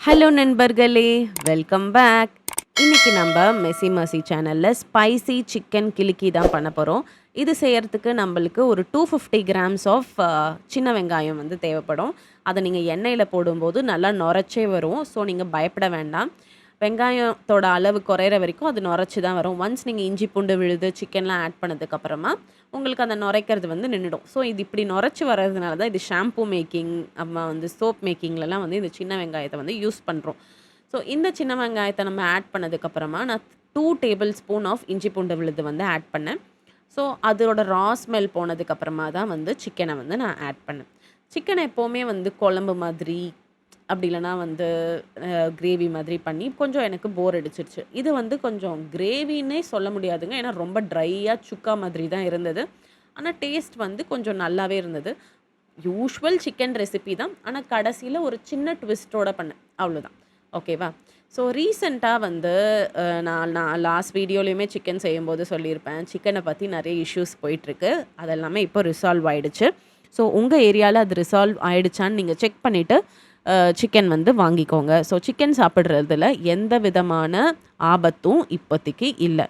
Hello நண்பர்களே, welcome back. இன்னைக்கு நம்ம மெஸ்ஸி மசி சேனலில் ஸ்பைசி சிக்கன் கிளிக்கி தான் பண்ண போகிறோம். இது செய்யறதுக்கு நம்மளுக்கு ஒரு 250 கிராம்ஸ் ஆஃப் சின்ன வெங்காயம் வந்து தேவைப்படும். அதை நீங்கள் எண்ணெயில் போடும்போது நல்லா நுரைச்சே வரும். ஸோ நீங்கள் பயப்பட வேண்டாம். வெங்காயத்தோட அளவு குறையிற வரைக்கும் அது நுரைச்சி தான் வரும். ஒன்ஸ் நீங்கள் இஞ்சி பூண்டு விழுது சிக்கன்லாம் ஆட் பண்ணதுக்கப்புறமா உங்களுக்கு அந்த நுரைக்கிறது வந்து நின்றுடும். ஸோ இது இப்படி நுரைச்சி வர்றதுனால தான் இது ஷாம்பூ மேக்கிங் அப்புறமா வந்து சோப் மேக்கிங்லலாம் வந்து இந்த சின்ன வெங்காயத்தை வந்து யூஸ் பண்ணுறோம். ஸோ இந்த சின்ன வெங்காயத்தை நம்ம ஆட் பண்ணதுக்கப்புறமா நான் 2 டேபிள் ஸ்பூன் ஆஃப் இஞ்சி பூண்டு விழுது வந்து ஆட் பண்ணேன். ஸோ அதோட ரா ஸ்மெல் போனதுக்கப்புறமா தான் வந்து சிக்கனை வந்து நான் ஆட் பண்ணேன். சிக்கனை எப்போவுமே வந்து குழம்பு மாதிரி அப்படி இல்லைனா வந்து கிரேவி மாதிரி பண்ணி கொஞ்சம் எனக்கு போர் அடிச்சிருச்சு. இது வந்து கொஞ்சம் கிரேவின்னே சொல்ல முடியாதுங்க. ஏன்னா ரொம்ப ட்ரையாக சுக்கா மாதிரி தான் இருந்தது. ஆனால் டேஸ்ட் வந்து கொஞ்சம் நல்லாவே இருந்தது. யூஷுவல் சிக்கன் ரெசிபி தான். ஆனால் கடைசியில் ஒரு சின்ன ட்விஸ்ட்டோட பண்ணேன், அவ்வளோதான். ஓகேவா? ஸோ ரீசெண்டாக வந்து நான் நான் லாஸ்ட் வீடியோலையுமே சிக்கன் செய்யும்போது சொல்லியிருப்பேன். சிக்கனை பற்றி நிறைய இஷ்யூஸ் போயிட்டுருக்கு. அதெல்லாமே இப்போ ரிசால்வ் ஆயிடுச்சு. ஸோ உங்கள் ஏரியாவில் அது ரிசால்வ் ஆயிடுச்சான்னு நீங்கள் செக் பண்ணிவிட்டு சிக்கன் வந்து வாங்கிக்கோங்க. ஸோ சிக்கன் சாப்பிட்றதுல எந்த விதமான ஆபத்தும் இப்போதைக்கு இல்லை.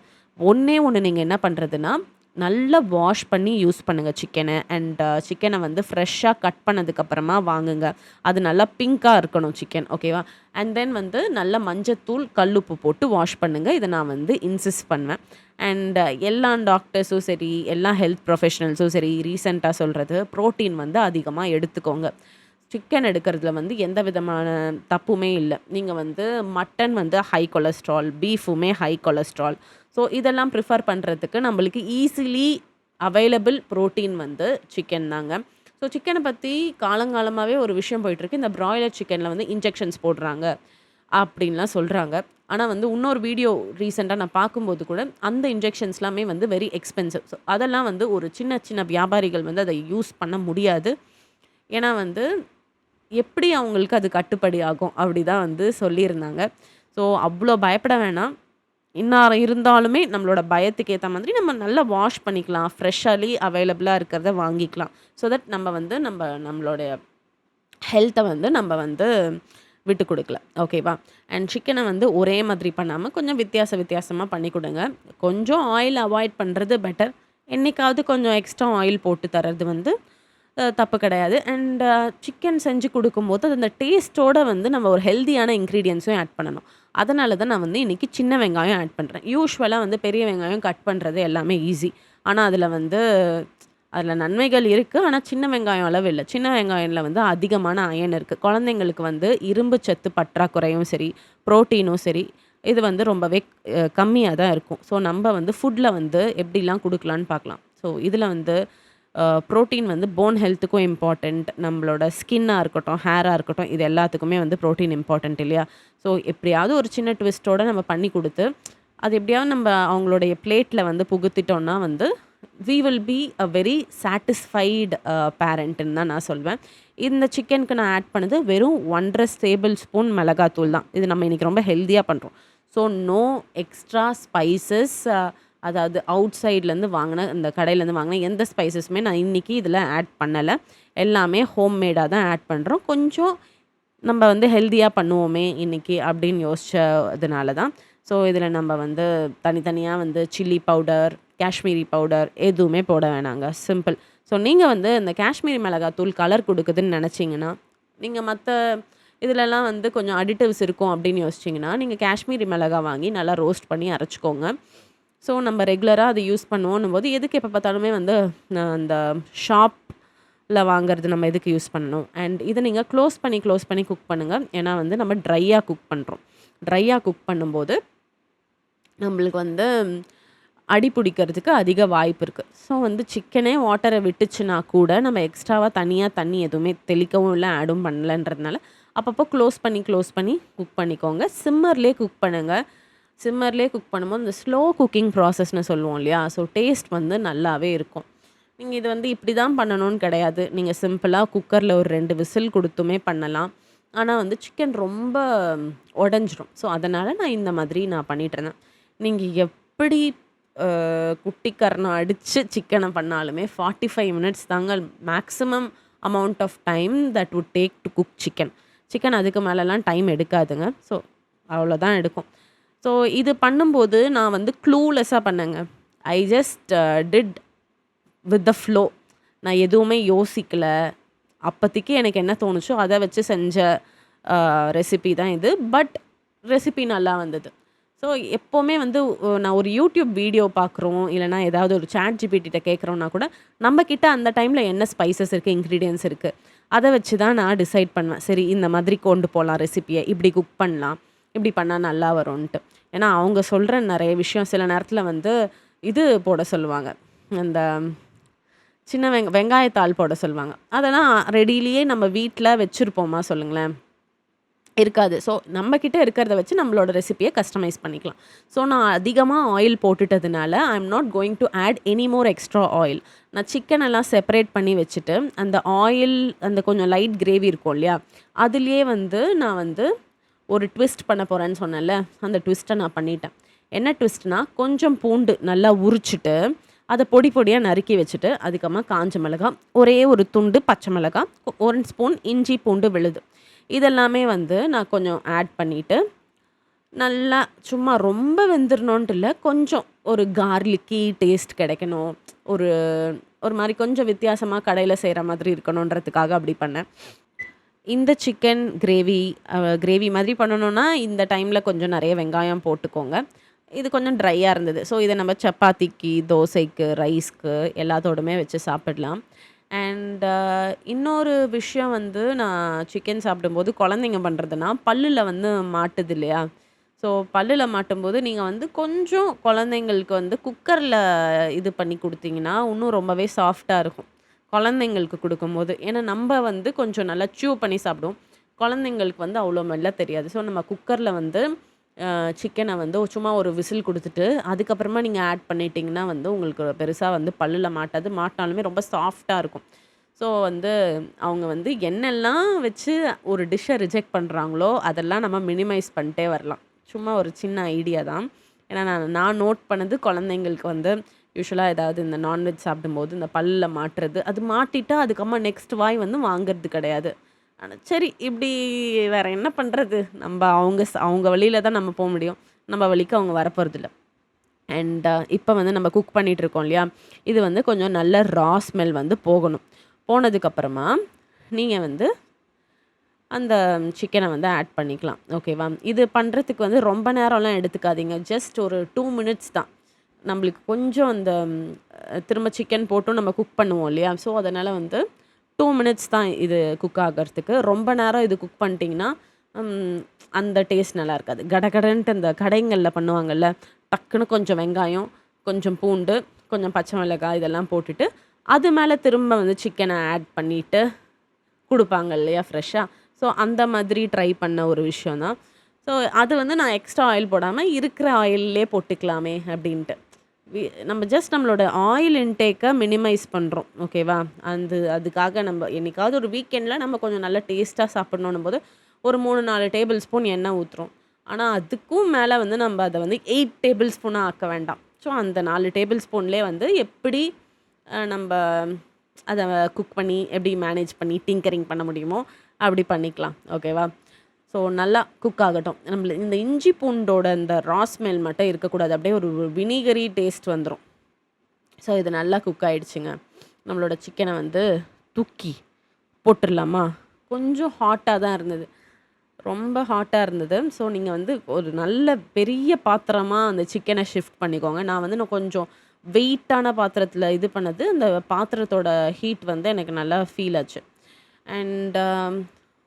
ஒன்றே ஒன்று நீங்கள் என்ன பண்ணுறதுன்னா, நல்லா வாஷ் பண்ணி யூஸ் பண்ணுங்கள் சிக்கனை. அண்ட் சிக்கனை வந்து ஃப்ரெஷ்ஷாக கட் பண்ணதுக்கப்புறமா வாங்குங்க. அது நல்லா பிங்க்காக இருக்கணும் சிக்கன், ஓகேவா? அண்ட் தென் வந்து நல்ல மஞ்சத்தூள் கல்லுப்பு போட்டு வாஷ் பண்ணுங்கள். இதை நான் வந்து இன்சிஸ்ட் பண்ணுவேன். அண்ட் எல்லா டாக்டர்ஸும் சரி, எல்லா ஹெல்த் ப்ரொஃபஷனல்ஸும் சரி ரீசெண்டாக சொல்கிறது, ப்ரோட்டீன் வந்து அதிகமாக எடுத்துக்கோங்க. சிக்கன் எடுக்கிறதுல வந்து எந்த விதமான தப்புமே இல்லை. நீங்கள் வந்து மட்டன் வந்து ஹை கொலஸ்ட்ரால், பீஃபுமே ஹை கொலஸ்ட்ரால். ஸோ இதெல்லாம் ப்ரிஃபர் பண்ணுறதுக்கு நம்மளுக்கு ஈஸிலி அவைலபிள் ப்ரோட்டீன் வந்து சிக்கன் தாங்க. ஸோ சிக்கனை பற்றி காலங்காலமாகவே ஒரு விஷயம் போயிட்டுருக்கு. இந்த ப்ராய்லர் சிக்கனில் வந்து இன்ஜெக்ஷன்ஸ் போடுறாங்க அப்படின்லாம் சொல்கிறாங்க. ஆனால் வந்து இன்னொரு வீடியோ ரீசெண்டாக நான் பார்க்கும்போது கூட அந்த இன்ஜெக்ஷன்ஸ்லாமே வந்து வெரி எக்ஸ்பென்சிவ். ஸோ அதெல்லாம் வந்து ஒரு சின்ன சின்ன வியாபாரிகள் வந்து அதை யூஸ் பண்ண முடியாது. ஏன்னா வந்து எப்படி அவங்களுக்கு அது கட்டுப்படி ஆகும் அப்படி தான் வந்து சொல்லியிருந்தாங்க. ஸோ அவ்வளோ பயப்பட வேணாம். இன்னாரம் இருந்தாலுமே நம்மளோட பயத்துக்கு ஏற்ற மாதிரி நம்ம நல்லா வாஷ் பண்ணிக்கலாம். ஃப்ரெஷ்ஷாலி அவைலபிளாக இருக்கிறத வாங்கிக்கலாம். ஸோ தட் நம்ம வந்து நம்மளுடைய ஹெல்த்தை வந்து நம்ம வந்து விட்டு கொடுக்கல, ஓகேவா? அண்ட் சிக்கனை வந்து ஒரே மாதிரி பண்ணாமல் கொஞ்சம் வித்தியாசமாக பண்ணி கொடுங்க. கொஞ்சம் ஆயில் அவாய்ட் பண்ணுறது பெட்டர். என்றைக்காவது கொஞ்சம் எக்ஸ்ட்ரா ஆயில் போட்டு தர்றது வந்து தப்பு கிடையாது. அண்ட் சிக்கன் செஞ்சு கொடுக்கும்போது அது அந்த டேஸ்ட்டோட வந்து நம்ம ஒரு ஹெல்தியான இன்க்ரீடியன்ஸும் ஆட் பண்ணணும். அதனால தான் நான் வந்து இன்றைக்கி சின்ன வெங்காயம் ஆட் பண்ணுறேன். யூஷுவலாக வந்து பெரிய வெங்காயம் கட் பண்ணுறது எல்லாமே ஈஸி. ஆனால் அதில் நன்மைகள் இருக்குது. ஆனால் சின்ன வெங்காயம் அளவு இல்லை. சின்ன வெங்காயத்தில் வந்து அதிகமான அயன் இருக்குது. குழந்தைங்களுக்கு வந்து இரும்பு சத்து பற்றாக்குறையும் சரி, ப்ரோட்டீனும் சரி, இது வந்து ரொம்பவே கம்மியாக தான் இருக்கும். ஸோ நம்ம வந்து ஃபுட்டில் வந்து எப்படிலாம் கொடுக்கலான்னு பார்க்கலாம். ஸோ இதில் வந்து ப்ரோட்டீன் வந்து போன் ஹெல்த்துக்கும் இம்பார்ட்டண்ட். நம்மளோட ஸ்கின்னாக இருக்கட்டும், ஹேராக இருக்கட்டும், இது எல்லாத்துக்குமே வந்து ப்ரோட்டீன் இம்பார்ட்டண்ட் இல்லையா? ஸோ எப்படியாவது ஒரு சின்ன ட்விஸ்ட்டோட நம்ம பண்ணி கொடுத்து அது எப்படியாவது நம்ம அவங்களுடைய பிளேட்டில் வந்து புகுத்திட்டோம்னா வந்து we will be a very satisfied பேரண்ட்டுன்னு தான் நான் சொல்வேன். இந்த சிக்கனுக்கு நான் ஆட் பண்ணது வெறும் 1½ டேபிள் ஸ்பூன் மிளகாத்தூள் தான். இது நம்ம இன்றைக்கி ரொம்ப ஹெல்த்தியாக பண்ணுறோம். So no extra spices. அதாவது அவுட் சைட்லேருந்து வாங்கின இந்த கடையிலேருந்து வாங்கின எந்த ஸ்பைசஸுமே நான் இன்றைக்கி இதில் ஆட் பண்ணலை. எல்லாமே ஹோம்மேடாக தான் ஆட் பண்ணுறோம். கொஞ்சம் நம்ம வந்து ஹெல்த்தியாக பண்ணுவோமே இன்றைக்கி அப்படின்னு யோசிச்சதுனால தான். ஸோ இதில் நம்ம வந்து தனித்தனியாக வந்து சில்லி பவுடர், காஷ்மீரி பவுடர் எதுவுமே போட வேணாங்க. சிம்பிள். ஸோ நீங்கள் வந்து இந்த காஷ்மீரி மிளகாத்தூள் கலர் கொடுக்குதுன்னு நினச்சிங்கன்னா, நீங்கள் மற்ற இதிலலாம் வந்து கொஞ்சம் அடிட்டிவ்ஸ் இருக்கும் அப்படின்னு யோசிச்சிங்கன்னா, நீங்கள் காஷ்மீரி மிளகா வாங்கி நல்லா ரோஸ்ட் பண்ணி அரைச்சிக்கோங்க. ஸோ நம்ம ரெகுலராக அதை யூஸ் பண்ணுவோன்னும் போது எதுக்கு எப்போ பார்த்தாலுமே வந்து அந்த ஷாப்பில் வாங்குறது நம்ம எதுக்கு யூஸ் பண்ணணும்? அண்ட் இதை நீங்கள் க்ளோஸ் பண்ணி குக் பண்ணுங்கள். ஏன்னா வந்து நம்ம ட்ரையாக குக் பண்ணுறோம். ட்ரையாக குக் பண்ணும்போது நம்மளுக்கு வந்து அடி பிடிக்கிறதுக்கு அதிக வாய்ப்பு இருக்குது. ஸோ வந்து சிக்கனே வாட்டரை விட்டுச்சுன்னா கூட நம்ம எக்ஸ்ட்ராவாக தண்ணி எதுவுமே தெளிக்கவும் இல்லை, ஆடும் பண்ணலன்றதுனால அப்பப்போ க்ளோஸ் பண்ணி குக் பண்ணிக்கோங்க. சிம்மர்லேயே குக் பண்ணுங்கள். சிம்மர்லேயே குக் பண்ணும்போது இந்த ஸ்லோ குக்கிங் ப்ராசஸ்னு சொல்லுவோம் இல்லையா? ஸோ டேஸ்ட் வந்து நல்லாவே இருக்கும். நீங்கள் இது வந்து இப்படி தான் பண்ணணும்னு கிடையாது. நீங்கள் சிம்பிளாக குக்கரில் ஒரு 2 விசில் கொடுத்துமே பண்ணலாம். ஆனால் வந்து சிக்கன் ரொம்ப உடஞ்சிரும். ஸோ அதனால் நான் இந்த மாதிரி நான் பண்ணிகிட்ருந்தேன். நீங்கள் எப்படி குட்டி கரணம் அடித்து சிக்கனை பண்ணாலுமே 45 மினிட்ஸ் தாங்க maximum amount of time that would take to cook chicken. Chicken அதுக்கு மேலலாம் டைம் எடுக்காதுங்க. ஸோ அவ்வளோதான் எடுக்கும். ஸோ இது பண்ணும்போது நான் வந்து க்ளூலெஸ்ஸாக பண்ணேங்க. I just did with the flow. நான் எதுவுமே யோசிக்கல. அப்போதைக்கு எனக்கு என்ன தோணுச்சோ அதை வச்சு செஞ்ச ரெசிபி தான் இது. பட் ரெசிபி நல்லா வந்தது. ஸோ எப்போவுமே வந்து நான் ஒரு யூடியூப் வீடியோ பார்க்குறோம், இல்லைனா ஏதாவது ஒரு சாட் ஜிபிடிட்ட கேட்குறோன்னா கூட நம்மக்கிட்ட அந்த டைமில் என்ன ஸ்பைசஸ் இருக்குது, இன்க்ரீடியன்ஸ் இருக்குது, அதை வச்சு தான் நான் டிசைட் பண்ணுவேன். சரி இந்த மாதிரி கொண்டு போகலாம் ரெசிப்பியை, இப்படி குக் பண்ணலாம், இப்படி பண்ணால் நல்லா வரும்ன்ட்டு. ஏன்னா அவங்க சொல்கிற நிறைய விஷயம் சில நேரத்தில் வந்து இது போட சொல்லுவாங்க, அந்த சின்ன வெங்காயத்தாள் போட சொல்லுவாங்க. அதெல்லாம் ரெடியிலேயே நம்ம வீட்டில் வச்சுருப்போமா சொல்லுங்களேன், இருக்காது. ஸோ நம்மக்கிட்ட இருக்கிறத வச்சு நம்மளோட ரெசிப்பியை கஸ்டமைஸ் பண்ணிக்கலாம். ஸோ நான் அதிகமாக ஆயில் போட்டுட்டதுனால I am not going to add any more extra oil. நான் சிக்கன் எல்லாம் செப்பரேட் பண்ணி வச்சுட்டு அந்த ஆயில், அந்த கொஞ்சம் லைட் கிரேவி இருக்கும் இல்லையா, அதுலேயே வந்து நான் வந்து ஒரு ட்விஸ்ட் பண்ண போகிறேன்னு சொன்னேன்ல, அந்த ட்விஸ்ட்டை நான் பண்ணிட்டேன். என்ன ட்விஸ்ட்னா, கொஞ்சம் பூண்டு நல்லா உரிச்சிட்டு அதை பொடி பொடியாக நறுக்கி வச்சுட்டு, அதுக்கப்புறமா காஞ்ச மிளகாய், ஒரே ஒரு துண்டு பச்சை மிளகாய், 1 ஸ்பூன் இஞ்சி பூண்டு விழுது, இதெல்லாமே வந்து நான் கொஞ்சம் ஆட் பண்ணிவிட்டு நல்லா சும்மா ரொம்ப வெந்துடணுன்ட்டு இல்லை, கொஞ்சம் ஒரு கார்லிக்கி டேஸ்ட் கிடைக்கணும், ஒரு ஒரு மாதிரி கொஞ்சம் வித்தியாசமாக கடையில் செய்கிற மாதிரி இருக்கணுன்றதுக்காக அப்படி பண்ணேன். இந்த சிக்கன் கிரேவி மாதிரி பண்ணணுன்னா இந்த டைமில் கொஞ்சம் நிறைய வெங்காயம் போட்டுக்கோங்க. இது கொஞ்சம் ட்ரையாக இருந்தது. ஸோ இதை நம்ம சப்பாத்திக்கு, தோசைக்கு, ரைஸ்க்கு எல்லாத்தோடுமே வச்சு சாப்பிடலாம். அண்ட் இன்னொரு விஷயம் வந்து, நான் சிக்கன் சாப்பிடும்போது குழந்தைங்க பண்ணுறதுன்னா பல்லில் வந்து மாட்டுது இல்லையா, ஸோ பல்லில் மாட்டும்போது நீங்கள் வந்து கொஞ்சம் குழந்தைங்களுக்கு வந்து குக்கரில் இது பண்ணி கொடுத்தீங்கன்னா இன்னும் ரொம்பவே சாஃப்டாக இருக்கும் குழந்தைங்களுக்கு கொடுக்கும்போது. ஏன்னா நம்ம வந்து கொஞ்சம் நல்லா ச்சியூ பண்ணி சாப்பிடுவோம், குழந்தைங்களுக்கு வந்து அவ்வளோ மெல்ல தெரியாது. ஸோ நம்ம குக்கரில் வந்து சிக்கனை வந்து சும்மா ஒரு விசில் கொடுத்துட்டு அதுக்கப்புறமா நீங்கள் ஆட் பண்ணிட்டீங்கன்னா வந்து உங்களுக்கு பெருசாக வந்து பல்லில் மாட்டாது, மாட்டினாலுமே ரொம்ப சாஃப்டாக இருக்கும். ஸோ வந்து அவங்க வந்து என்னெல்லாம் வச்சு ஒரு டிஷ்ஷை ரிஜெக்ட் பண்ணுறாங்களோ அதெல்லாம் நம்ம மினிமைஸ் பண்ணிட்டே வரலாம். சும்மா ஒரு சின்ன ஐடியா தான். ஏன்னா நான் நோட் பண்ணது, குழந்தைங்களுக்கு வந்து யூஸ்வலாக ஏதாவது இந்த நான்வெஜ் சாப்பிடும்போது இந்த பல்லில் மாட்டுறது, அது மாட்டிட்டா அதுக்கப்புறமா நெக்ஸ்ட் வாய் வந்து வாங்கிறது கிடையாது. ஆனால் சரி, இப்படி வேறு என்ன பண்ணுறது, நம்ம அவங்க வழியில் தான் நம்ம போக முடியும், நம்ம வழிக்கு அவங்க வரப்போகிறதில்ல. அண்ட் இப்போ வந்து நம்ம குக் பண்ணிகிட்ருக்கோம் இல்லையா, இது வந்து கொஞ்சம் நல்ல ரா ஸ்மெல் வந்து போகணும். போனதுக்கப்புறமா நீங்கள் வந்து அந்த சிக்கனை வந்து ஆட் பண்ணிக்கலாம். ஓகேவா, இது பண்ணுறதுக்கு வந்து ரொம்ப நேரம்லாம் எடுத்துக்காதீங்க, ஜஸ்ட் ஒரு 2 மினிட்ஸ் தான். நம்மளுக்கு கொஞ்சம் அந்த திரும்ப சிக்கன் போட்டும் நம்ம குக் பண்ணுவோம் இல்லையா, ஸோ அதனால் வந்து 2 மினிட்ஸ் தான் இது குக் ஆகிறதுக்கு. ரொம்ப நேரம் இது குக் பண்ணிட்டிங்கன்னா அந்த டேஸ்ட் நல்லா இருக்காது. கடகடன்ட்டு அந்த கடைங்களில் பண்ணுவாங்கள்ல, டக்குன்னு கொஞ்சம் வெங்காயம், கொஞ்சம் பூண்டு, கொஞ்சம் பச்சை மிளகாய் இதெல்லாம் போட்டுட்டு அது மேலே திரும்ப வந்து சிக்கனை ஆட் பண்ணிவிட்டு கொடுப்பாங்க இல்லையா ஃப்ரெஷ்ஷாக. ஸோ அந்த மாதிரி ட்ரை பண்ண ஒரு விஷயம் தான். ஸோ அது வந்து நான் எக்ஸ்ட்ரா ஆயில் போடாமல் இருக்கிற ஆயில்லே போட்டுக்கலாமே அப்படின்ட்டு. நம்ம ஜஸ்ட் நம்மளோட ஆயில் இன்டேக்கை மினிமைஸ் பண்ணுறோம். ஓகேவா, அதுக்காக நம்ம என்றைக்காவது ஒரு வீக்கெண்டில் நம்ம கொஞ்சம் நல்லா டேஸ்ட்டாக சாப்பிட்ணும் போது ஒரு 3-4 டேபிள் ஸ்பூன் எண்ணெய் ஊற்றுறோம். ஆனால் அதுக்கும் மேலே வந்து நம்ம அதை வந்து 8 டேபிள் ஸ்பூனாக ஆக்க வேண்டாம். ஸோ அந்த 4 டேபிள் ஸ்பூன்லேயே வந்து எப்படி நம்ம அதை குக் பண்ணி எப்படி மேனேஜ் பண்ணி டிங்கரிங் பண்ண முடியுமோ அப்படி பண்ணிக்கலாம். ஓகேவா, ஸோ நல்லா குக் ஆகட்டும். நம்மளுக்கு இந்த இஞ்சி பூண்டோட இந்த ரா ஸ்மெல் மட்டும் இருக்கக்கூடாது, அப்படியே ஒரு வினிகரி டேஸ்ட் வந்துடும். ஸோ இது நல்லா குக் ஆகிடுச்சுங்க. நம்மளோட சிக்கனை வந்து தூக்கி போட்டுடலாமா. கொஞ்சம் ஹாட்டாக தான் இருந்தது, ரொம்ப ஹாட்டாக இருந்தது. ஸோ நீங்கள் வந்து ஒரு நல்ல பெரிய பாத்திரமாக அந்த சிக்கனை ஷிஃப்ட் பண்ணிக்கோங்க. நான் வந்து கொஞ்சம் வெயிட்டான பாத்திரத்தில் இது பண்ணது, அந்த பாத்திரத்தோட ஹீட் வந்து எனக்கு நல்லா ஃபீல் ஆச்சு. அண்ட்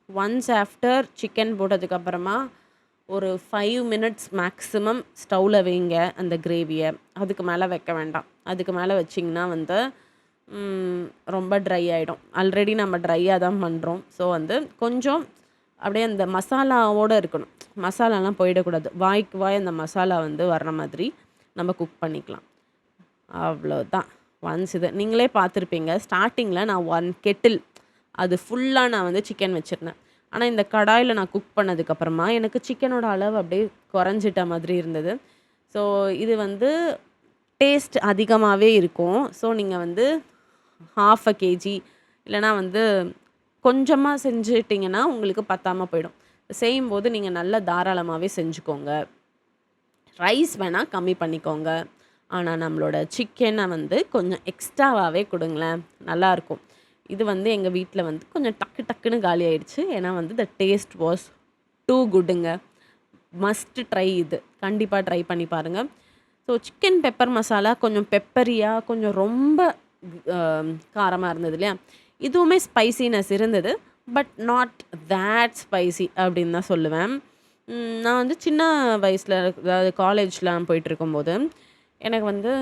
ஒன்ஸ் ஆஃப்டர் சிக்கன் போட்டதுக்கப்புறமா ஒரு 5 மினிட்ஸ் மேக்ஸிமம் ஸ்டவ்வில் வைங்க அந்த கிரேவியை. அதுக்கு மேலே வைக்க வேண்டாம். அதுக்கு மேலே வச்சிங்கன்னா வந்து ரொம்ப ட்ரை ஆகிடும். ஆல்ரெடி நம்ம ட்ரையாக தான் பண்ணுறோம். ஸோ வந்து கொஞ்சம் அப்படியே அந்த மசாலாவோடு இருக்கணும், மசாலாலாம் போயிடக்கூடாது. வாய்க்கு வாய் அந்த மசாலா வந்து வர்ற மாதிரி நம்ம குக் பண்ணிக்கலாம். அவ்வளோதான். ஒன்ஸ் இது நீங்களே பார்த்துருப்பீங்க, ஸ்டார்டிங்கில் நான் 1 கெட்டில் அது ஃபுல்லாக நான் வந்து சிக்கன் வச்சுருந்தேன். ஆனால் இந்த கடாயில் நான் குக் பண்ணதுக்கப்புறமா எனக்கு சிக்கனோட அளவு அப்படியே குறைஞ்சிட்ட மாதிரி இருந்தது. ஸோ இது வந்து டேஸ்ட் அதிகமாகவே இருக்கும். ஸோ நீங்கள் வந்து 1/2 kg இல்லைனா வந்து கொஞ்சமா செஞ்சுட்டிங்கன்னா உங்களுக்கு பத்தாம போயிடும். செய்யும்போது நீங்க நல்லா தாராளமாவே செஞ்சுக்கோங்க. ரைஸ் வேணா கம்மி பண்ணிக்கோங்க. ஆனா நம்மளோட சிக்கன வந்து கொஞ்சம் எக்ஸ்ட்ராவாவே குடுங்களேன். நல்லாயிருக்கும். இது வந்து எங்க வீட்ல வந்து கொஞ்சம் டக்கு டக்குன்னு காலி ஆயிடுச்சு. ஏன்னா வந்து த டேஸ்ட் வாஸ் டூ குட்டுங்க. மஸ்ட் ட்ரை இது. கண்டிப்பா ட்ரை பண்ணி பாருங்க. ஸோ சிக்கன் பெப்பர் மசாலா கொஞ்சம் பெப்பரியா, கொஞ்சம் ரொம்ப அ காரமா இருந்தது இல்லையா? இதுவுமே ஸ்பைசினஸ் இருந்தது. பட் நாட் தேட் ஸ்பைசி அப்படின்னு தான் சொல்லுவேன். நான் வந்து சின்ன வயசுல அதாவது காலேஜ்லாம் போயிட்டுருக்கும்போது, எனக்கு வந்து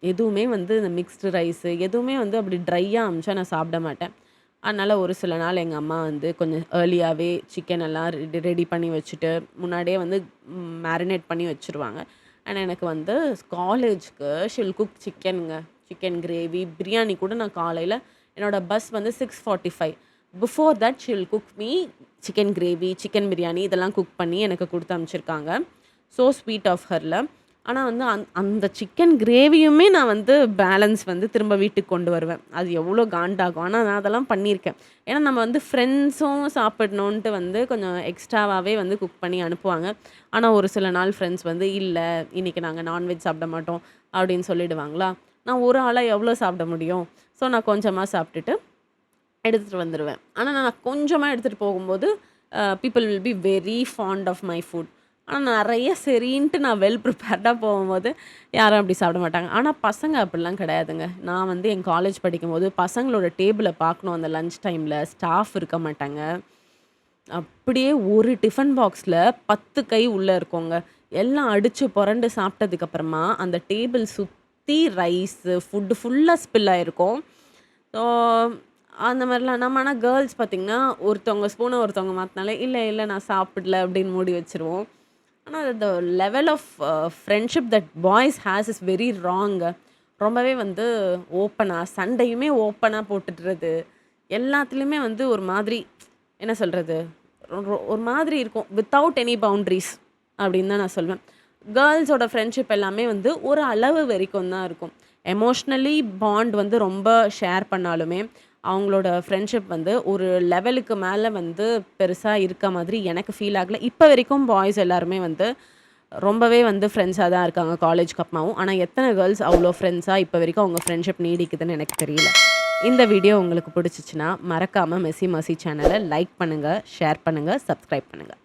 எதுவுமே வந்து இந்த மிக்ஸ்டு ரைஸு எதுவுமே வந்து அப்படி ட்ரையா அமுச்சா நான் சாப்பிட மாட்டேன். அதனால ஒரு சில நாள் எங்க அம்மா வந்து கொஞ்சம் ஏர்லியாவே சிக்கன் எல்லாம் ரெடி பண்ணி வச்சுட்டு, முன்னாடியே வந்து மேரினேட் பண்ணி வச்சுருவாங்க. ஆனா எனக்கு வந்து காலேஜ்க்கு ஷி வில் குக் சிக்கனுங்க. சிக்கன் கிரேவி, பிரியாணி கூட நான் காலையில என்னோட பஸ் வந்து 6:45 before that she will cook me chicken gravy, chicken biryani இதெல்லாம் குக் பண்ணி எனக்கு குடுத்து அனுப்பிச்சிருக்காங்க. ஸோ ஸ்வீட் ஆஃப் ஹர்ல. ஆனா வந்து அந்த சிக்கன் கிரேவியுமே நான் வந்து பேலன்ஸ் வந்து திரும்ப வீட்டுக்கு கொண்டு வருவேன். அது எவ்வளோ காண்டாகும். ஆனா நான் அதெல்லாம் பண்ணியிருக்கேன். ஏன்னா நம்ம வந்து ஃப்ரெண்ட்ஸும் சாப்பிடணுன்ட்டு வந்து கொஞ்சம் எக்ஸ்ட்ராவாவே வந்து குக் பண்ணி அனுப்புவாங்க. ஆனா ஒரு சில நாள் ஃப்ரெண்ட்ஸ் வந்து இல்ல, இன்னைக்கு நாங்க நான்வெஜ் சாப்பிட மாட்டோம் அப்படின்னு சொல்லிடுவாங்களா. நான் ஒரு ஆளா எவ்வளோ சாப்பிட முடியும்? ஸோ நான் கொஞ்சமா சாப்பிட்டுட்டு எடுத்துட்டு வந்துருவேன். ஆனா நான் கொஞ்சமா எடுத்துட்டு போகும்போது, people will be very fond of my food. ஆனா நெறைய சரின்ட்டு நான் வெல் ப்ரிப்பேர்டா போகும்போது, யாரும் அப்படி சாப்பிட மாட்டாங்க. ஆனா பசங்க அப்படிலாம் கிடையாதுங்க. நான் வந்து என் காலேஜ் படிக்கும்போது பசங்களோட டேபிள பார்க்கணும் அந்த லஞ்ச் டைம்ல. ஸ்டாஃப் இருக்க மாட்டாங்க. அப்படியே ஒரு டிஃபன் பாக்ஸ்ல 10 கை உள்ள இருக்குங்க. எல்லாம் அடிச்சு புரண்டு சாப்பிட்டதுக்கு அப்புறமா, அந்த டேபிள் சுத்தி ரைஸு, ஃபுட் ஃபுல்லா ஸ்பில் ஆயிருக்கும். ஸோ அந்த மாரிலாம் நம்ம ஆனா கேர்ள்ஸ் பார்த்தீங்கன்னா, ஒருத்தவங்க ஸ்பூன ஒருத்தவங்க மாத்துனாலே, "இல்ல, இல்ல நான் சாப்பிடல" அப்படின்னு மூடி வச்சுருவோம். ஆனா the level of friendship that boys has is very wrong. ரொம்பவே வந்து ஓப்பனா, சண்டையுமே ஓப்பனா போட்டுடுறது. எல்லாத்துலயுமே வந்து ஒரு மாதிரி என்ன சொல்றது? ஒரு மாதிரி இருக்கும். வித்தவுட் எனி பவுண்டரீஸ் அப்படின்னு தான் நான் சொல்வேன். கேர்ள்ஸோட ஃப்ரெண்ட்ஷிப் எல்லாமே வந்து ஒரு அளவு வரைக்கும் தான் இருக்கும். எமோஷ்னலி பாண்ட் வந்து ரொம்ப ஷேர் பண்ணாலுமே, அவங்களோட ஃப்ரெண்ட்ஷிப் வந்து ஒரு லெவலுக்கு மேல வந்து பெருசா இருக்க மாதிரி எனக்கு ஃபீல் ஆகல. இப்ப வரைக்கும் பாய்ஸ் எல்லாருமே வந்து ரொம்பவே வந்து ஃப்ரெண்ட்ஸா தான் இருக்காங்க காலேஜ்க்கு அப்புறமாவும். ஆனா எத்தன கேர்ள்ஸ் அவ்ளோ ஃப்ரெண்ட்ஸா இப்ப வரைக்கும் அவங்க ஃப்ரெண்ட்ஷிப் நீடிக்குதுன்னு எனக்கு தெரியல. இந்த வீடியோ உங்களுக்கு பிடிச்சிச்சுன்னா, மறக்காம மெஸ்ஸி மர்சி சேனல லைக் பண்ணுங்க, ஷேர் பண்ணுங்க, சப்ஸ்கிரைப் பண்ணுங்க.